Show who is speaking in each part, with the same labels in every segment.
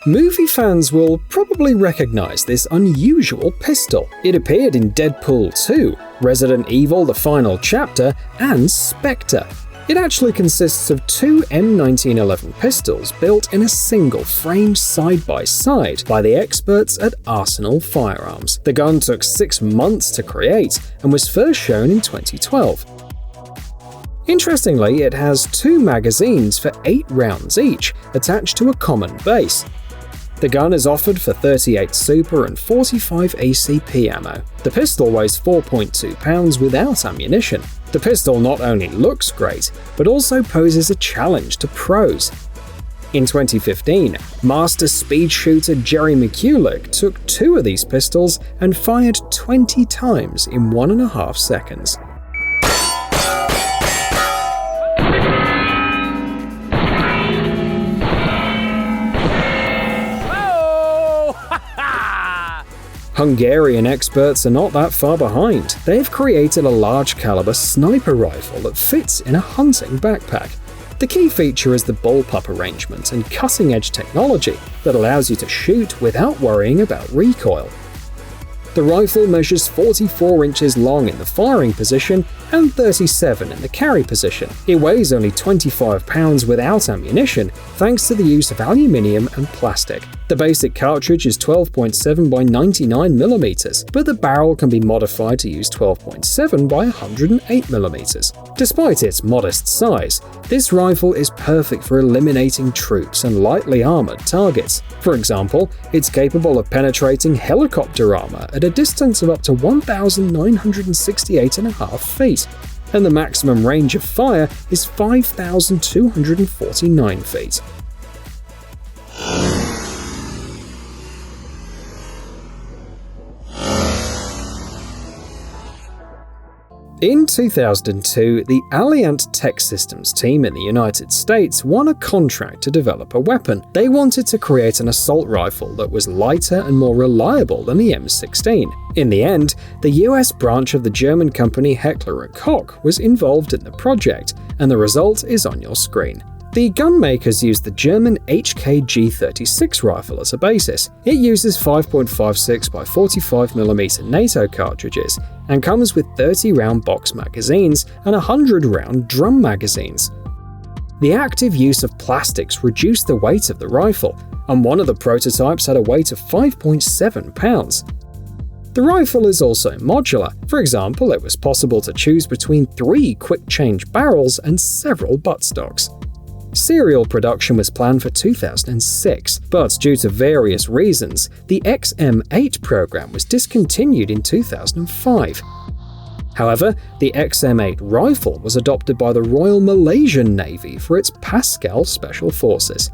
Speaker 1: Movie fans will probably recognize this unusual pistol. It appeared in Deadpool 2, Resident Evil: The Final Chapter, and Spectre. It actually consists of two M1911 pistols built in a single frame side by side by the experts at Arsenal Firearms. The gun took 6 months to create and was first shown in 2012. Interestingly, it has 2 magazines for 8 rounds each, attached to a common base. The gun is offered for 38 Super and 45 ACP ammo. The pistol weighs 4.2 pounds without ammunition. The pistol not only looks great, but also poses a challenge to pros. In 2015, master speed shooter Jerry McCulloch took 2 of these pistols and fired 20 times in 1.5 seconds. Hungarian experts are not that far behind. They've created a large caliber sniper rifle that fits in a hunting backpack. The key feature is the Bullpup arrangement and cutting-edge technology that allows you to shoot without worrying about recoil. The rifle measures 44 inches long in the firing position and 37 in the carry position. It weighs only 25 pounds without ammunition, thanks to the use of aluminium and plastic. The basic cartridge is 12.7 by 99mm, but the barrel can be modified to use 12.7 by 108mm. Despite its modest size, this rifle is perfect for eliminating troops and lightly armored targets. For example, it's capable of penetrating helicopter armor at a distance of up to 1,968.5 feet, and the maximum range of fire is 5,249 feet. In 2002, the Alliant Tech Systems team in the United States won a contract to develop a weapon. They wanted to create an assault rifle that was lighter and more reliable than the M16. In the end, the US branch of the German company Heckler & Koch was involved in the project, and the result is on your screen. The gun makers used the German HK-G36 rifle as a basis. It uses 5.56 by 45mm NATO cartridges and comes with 30-round box magazines and 100-round drum magazines. The active use of plastics reduced the weight of the rifle, and one of the prototypes had a weight of 5.7 pounds. The rifle is also modular. For example, it was possible to choose between 3 quick-change barrels and several buttstocks. Serial production was planned for 2006, but due to various reasons, the XM8 program was discontinued in 2005. However, the XM8 rifle was adopted by the Royal Malaysian Navy for its Pascal Special Forces.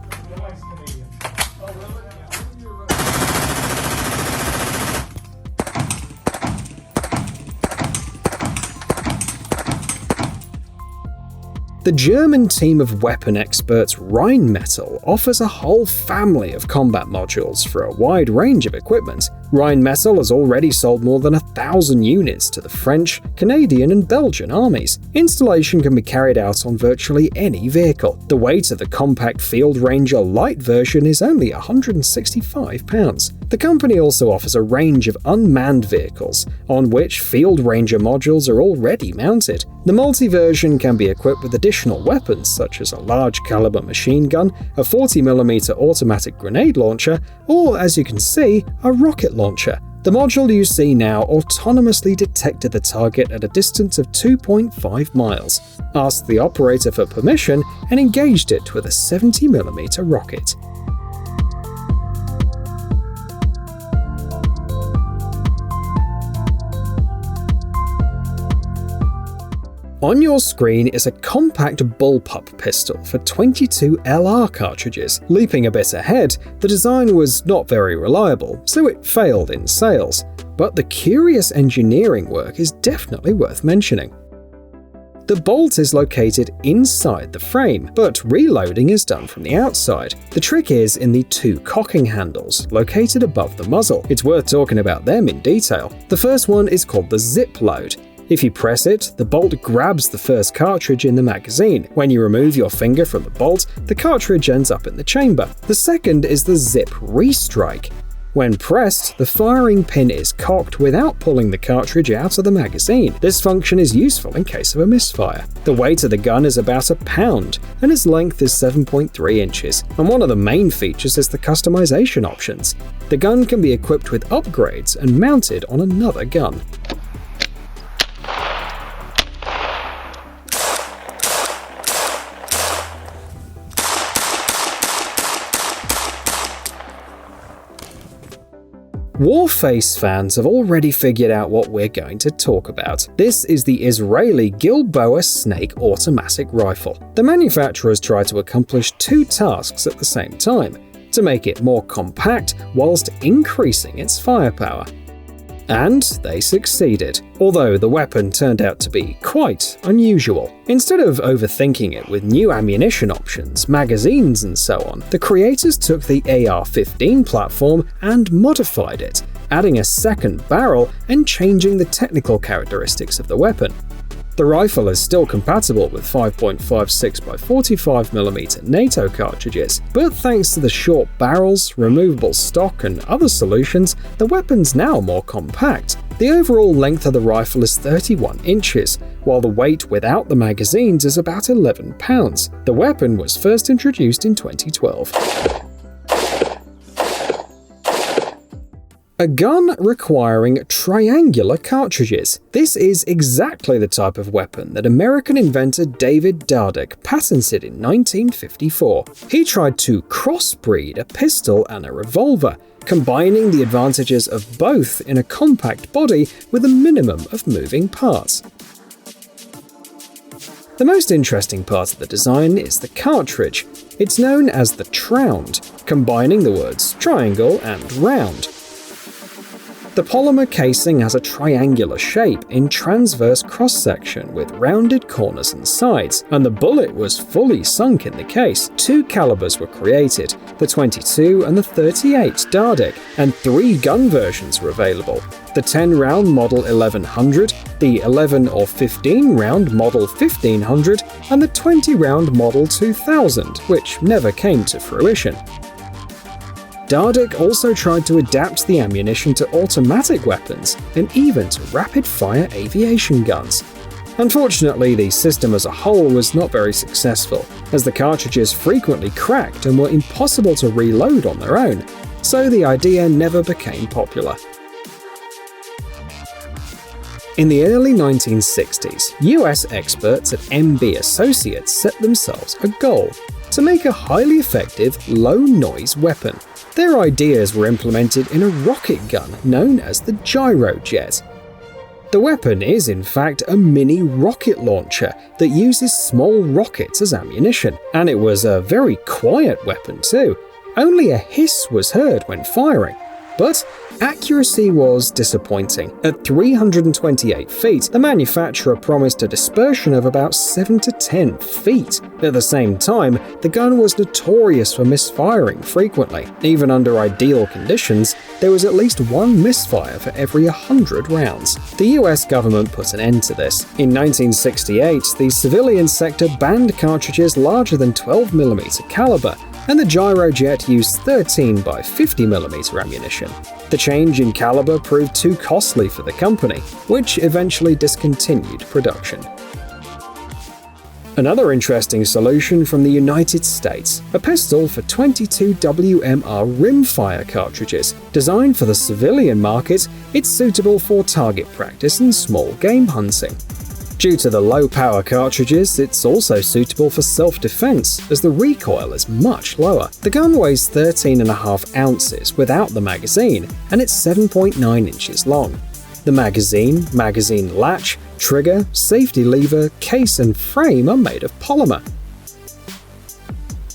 Speaker 1: The German team of weapon experts Rheinmetall offers a whole family of combat modules for a wide range of equipment. Rheinmetall has already sold more than 1,000 units to the French, Canadian, and Belgian armies. Installation can be carried out on virtually any vehicle. The weight of the compact Field Ranger light version is only 165 pounds. The company also offers a range of unmanned vehicles, on which Field Ranger modules are already mounted. The multi-version can be equipped with additional weapons such as a large caliber machine gun, a 40mm automatic grenade launcher, or, as you can see, a rocket launcher. The module you see now autonomously detected the target at a distance of 2.5 miles, asked the operator for permission, and engaged it with a 70mm rocket. On your screen is a compact Bullpup pistol for 22 LR cartridges. Leaping a bit ahead, the design was not very reliable, so it failed in sales. But the curious engineering work is definitely worth mentioning. The bolt is located inside the frame, but reloading is done from the outside. The trick is in the 2 cocking handles, located above the muzzle. It's worth talking about them in detail. The first one is called the zip load. If you press it, the bolt grabs the first cartridge in the magazine. When you remove your finger from the bolt, the cartridge ends up in the chamber. The second is the zip restrike. When pressed, the firing pin is cocked without pulling the cartridge out of the magazine. This function is useful in case of a misfire. The weight of the gun is about a pound, and its length is 7.3 inches, and one of the main features is the customization options. The gun can be equipped with upgrades and mounted on another gun. Warface fans have already figured out what we're going to talk about. This is the Israeli Gilboa Snake automatic rifle. The manufacturers try to accomplish two tasks at the same time, to make it more compact whilst increasing its firepower. And they succeeded, although the weapon turned out to be quite unusual. Instead of overthinking it with new ammunition options, magazines and so on, the creators took the AR-15 platform and modified it, adding a second barrel and changing the technical characteristics of the weapon. The rifle is still compatible with 5.56x45mm NATO cartridges, but thanks to the short barrels, removable stock, and other solutions, the weapon's now more compact. The overall length of the rifle is 31 inches, while the weight without the magazines is about 11 pounds. The weapon was first introduced in 2012. A gun requiring triangular cartridges. This is exactly the type of weapon that American inventor David Dardick patented in 1954. He tried to crossbreed a pistol and a revolver, combining the advantages of both in a compact body with a minimum of moving parts. The most interesting part of the design is the cartridge. It's known as the tround, combining the words triangle and round. The polymer casing has a triangular shape in transverse cross-section with rounded corners and sides, and the bullet was fully sunk in the case. Two calibers were created, the 22 and the 38 Dardick, and 3 gun versions were available. The 10-round Model 1100, the 11 or 15-round Model 1500, and the 20-round Model 2000, which never came to fruition. Dardick also tried to adapt the ammunition to automatic weapons and even to rapid-fire aviation guns. Unfortunately, the system as a whole was not very successful, as the cartridges frequently cracked and were impossible to reload on their own, so the idea never became popular. In the early 1960s, US experts at MB Associates set themselves a goal: to make a highly effective, low-noise weapon. Their ideas were implemented in a rocket gun known as the Gyrojet. The weapon is in fact a mini rocket launcher that uses small rockets as ammunition, and it was a very quiet weapon too. Only a hiss was heard when firing. But accuracy was disappointing. At 328 feet, the manufacturer promised a dispersion of about 7 to 10 feet. At the same time, the gun was notorious for misfiring frequently. Even under ideal conditions, there was at least one misfire for every 100 rounds. The US government put an end to this. In 1968, the civilian sector banned cartridges larger than 12mm caliber, and the Gyrojet used 13 by 50mm ammunition. The change in caliber proved too costly for the company, which eventually discontinued production. Another interesting solution from the United States, a pistol for 22 WMR rimfire cartridges. Designed for the civilian market, it's suitable for target practice and small game hunting. Due to the low-power cartridges, it's also suitable for self-defense, as the recoil is much lower. The gun weighs 13.5 ounces without the magazine, and it's 7.9 inches long. The magazine latch, trigger, safety lever, case and frame are made of polymer.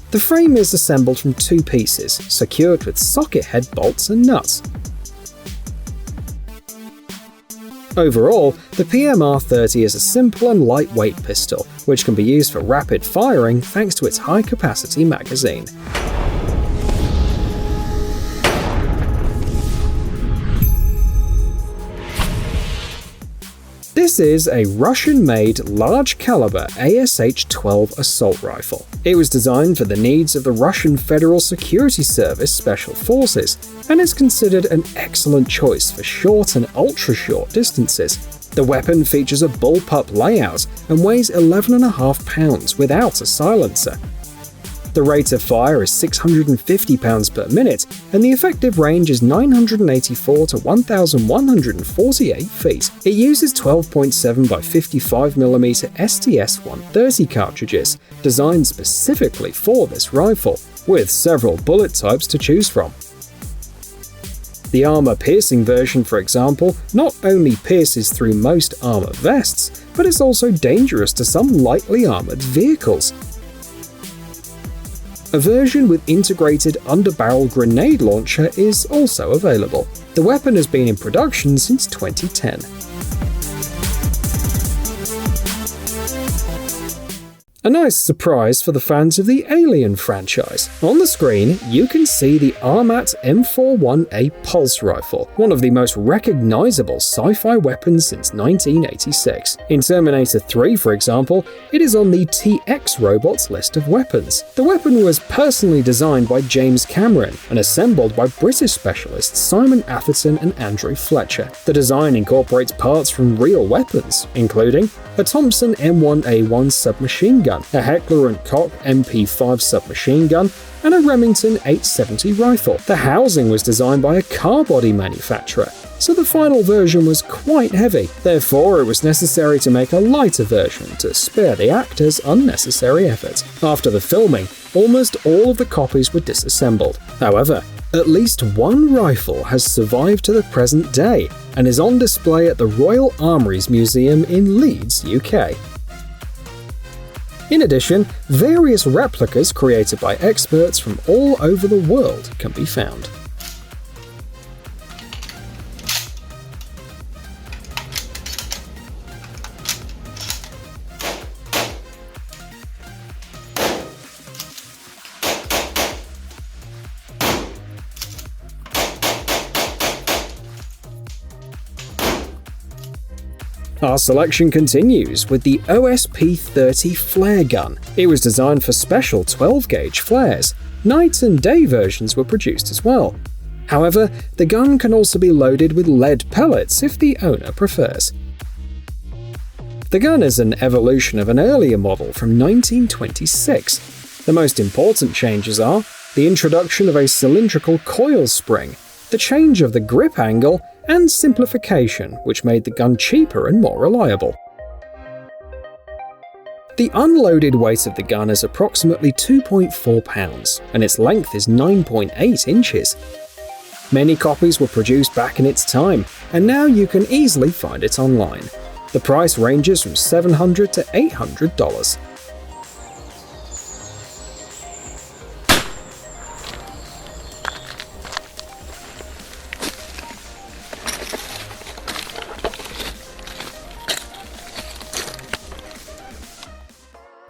Speaker 1: The frame is assembled from 2 pieces, secured with socket head bolts and nuts. Overall, the PMR-30 is a simple and lightweight pistol, which can be used for rapid firing thanks to its high-capacity magazine. This is a Russian-made large-caliber ASH-12 assault rifle. It was designed for the needs of the Russian Federal Security Service Special Forces, and is considered an excellent choice for short and ultra-short distances. The weapon features a bullpup layout and weighs 11.5 pounds without a silencer. The rate of fire is 650 pounds per minute, and the effective range is 984 to 1,148 feet. It uses 12.7 by 55mm STS-130 cartridges, designed specifically for this rifle, with several bullet types to choose from. The armor-piercing version, for example, not only pierces through most armor vests, but is also dangerous to some lightly armored vehicles. A version with integrated underbarrel grenade launcher is also available. The weapon has been in production since 2010. A nice surprise for the fans of the Alien franchise. On the screen, you can see the Armat M41A pulse rifle, one of the most recognizable sci-fi weapons since 1986. In Terminator 3, for example, it is on the TX Robots list of weapons. The weapon was personally designed by James Cameron and assembled by British specialists Simon Atherton and Andrew Fletcher. The design incorporates parts from real weapons, including a Thompson M1A1 submachine gun, a Heckler & Koch MP5 submachine gun, and a Remington 870 rifle. The housing was designed by a car body manufacturer, so the final version was quite heavy. Therefore, it was necessary to make a lighter version to spare the actors unnecessary effort. After the filming, almost all of the copies were disassembled. However, at least one rifle has survived to the present day and is on display at the Royal Armouries Museum in Leeds, UK. In addition, various replicas created by experts from all over the world can be found. Our selection continues with the OSS30 Flare gun. It was designed for special 12-gauge flares. Night and day versions were produced as well. However, the gun can also be loaded with lead pellets if the owner prefers. The gun is an evolution of an earlier model from 1926. The most important changes are the introduction of a cylindrical coil spring, the change of the grip angle, and simplification, which made the gun cheaper and more reliable. The unloaded weight of the gun is approximately 2.4 pounds, and its length is 9.8 inches. Many copies were produced back in its time, and now you can easily find it online. The price ranges from $700 to $800.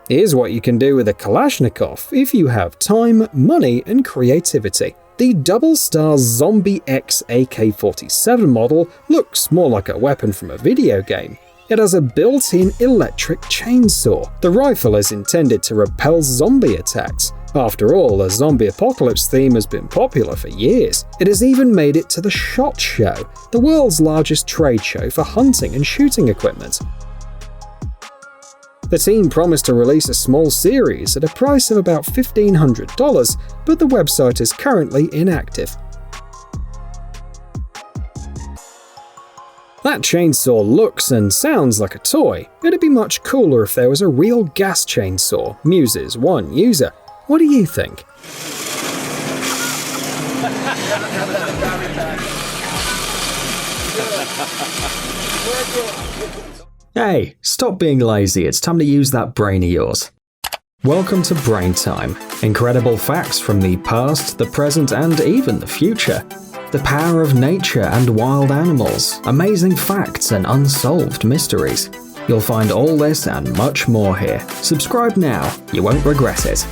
Speaker 1: Here's what you can do with a Kalashnikov if you have time, money, and creativity. The Double-Star Zombie X AK-47 model looks more like a weapon from a video game. It has a built-in electric chainsaw. The rifle is intended to repel zombie attacks. After all, the zombie apocalypse theme has been popular for years. It has even made it to the SHOT Show, the world's largest trade show for hunting and shooting equipment. The team promised to release a small series at a price of about $1,500, but the website is currently inactive. That chainsaw looks and sounds like a toy. It'd be much cooler if there was a real gas chainsaw, muses one user. What do you think? Hey, stop being lazy, it's time to use that brain of yours. Welcome to Brain Time. Incredible facts from the past, the present, and even the future. The power of nature and wild animals, amazing facts and unsolved mysteries. You'll find all this and much more here. Subscribe now, you won't regret it.